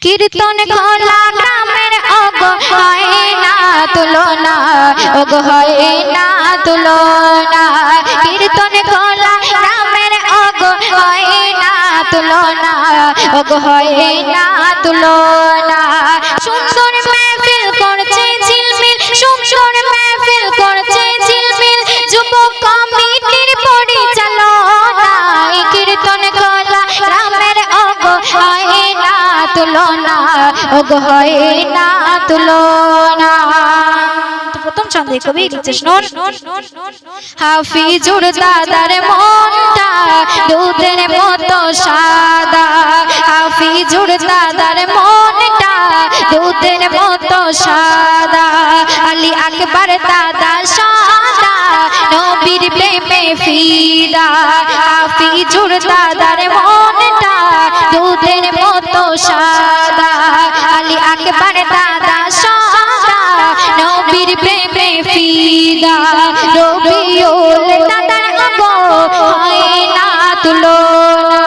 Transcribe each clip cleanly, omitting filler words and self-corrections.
কীর্তন খোলা গ্রামের ওগো হয় না তুলনা, ওগো হয় না তুলনা। কীর্তন খোলা গ্রামের ওগো হয় না তুলনা, ওগো হয় না তুলনা। সুন্দর মেহফিল করছে ঝিলমিল, সুন্দর মেহফিল করছে ঝিলমিল, যুবক কমিটির পরিচালনা। কীর্তন খোলা গ্রামের ওগো হয় না তুলনা, ওগো হয় না তুলনা। প্রথম ছন্দে কবি লিখছে শুনুন। হাফিজুর দাদার মনটা দুধের মতো সাদা, হাফিজুর দাদার মনটা দুধের মতো সাদা। আলী আকবর দাদা সাদা, নবীর প্রেমে ফিদা। হাফিজুর দাদার মনটা দুধের মতো সাদা, আলী আকবর দাদা সাদা, নবীর প্রেমে ফিদা। রবিউল দাদার ওগো হয় না তুলনা,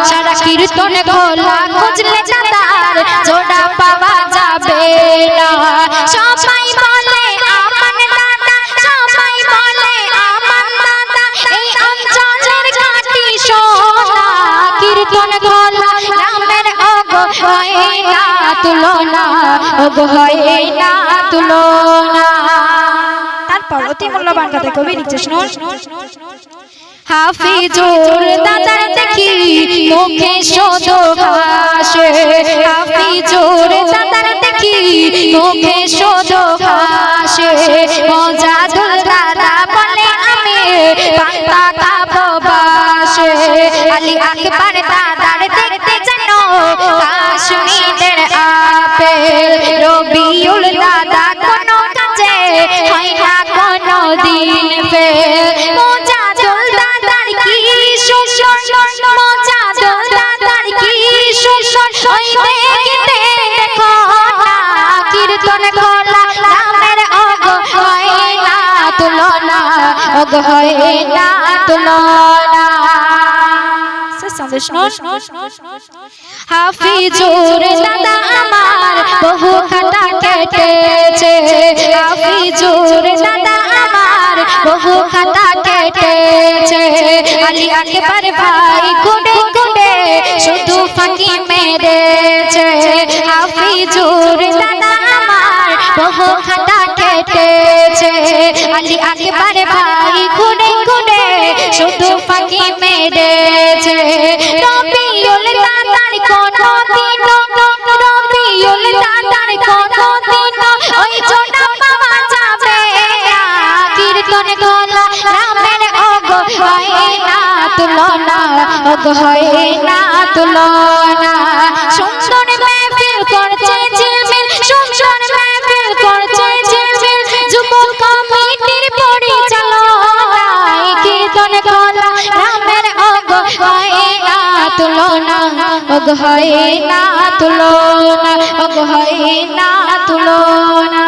সারা কীর্তন খোলা খুঁজলে দাদার জোড়া পাওয়া যাবে না। সবাই বলে আমান দাদা, সবাই বলে আমান দাদা, এই অঞ্চলের ঘাটি সোনা। কীর্তন খোলা গ্রামের ওগো হয় না তুলনা, ওগো হয় না তুলনা। তারপর অতি মূল্যবান কথা কবি লিখছে শুনুন। হাফিজুর দাদার দেখি মুখে শুধু হাসে, হাফিজুর দাদার দেখি মুখে শুধু হাসে। মজাদুল দাদা বলে আমি পান্তা খাবো বাসে, আলী আকবর দাদার দেখতে যেন কাশ্মীরের আপেল। রবিউল দাদা কোনো কাজে হয় না কোনো দিন ফেল। মজাদুল দাদার কি সুন্দর, মজাদুল দাদার কি সুন্দর, ওই দেখতে দেখো না। কীর্তন খোলা গ্রামের ওগো হয় না তুলনা, ওগো হয় না তুলনা। হাফিজুর দাদা আমার বহু খাতা কেটেছে, হাফিজুর দাদা আমার বহু খাতা কেটেছে। আলী আকবর ভাই গুডে গুডে শুধু ফাঁকি মেরেছে, হাফিজুর দাদা আমার বহু খাতা কেটেছে। আলী আকবর ভাই গুডে গুডে শুধু ফাঁকি মেরেছে। রবিউল দাদার কোনো দিন, রবিউল দাদার কোনো দিন ওই জোড়া পাওয়া যাবে না। কীর্তন খোলা গ্রামের ওগো হয় না তুলনা, ওগো হয় না তুলনা। সুন্দর মেহফিল করছে ঝিলমিল, সুন্দর মেহফিল করছে ঝিলমিল, যুবক কমিটির পরিচালনা। কীর্তন খোলা গ্রামের ওগো হয় না তুলনা, ওগো হয় না তুলনা, ওগো হয় না তুলনা।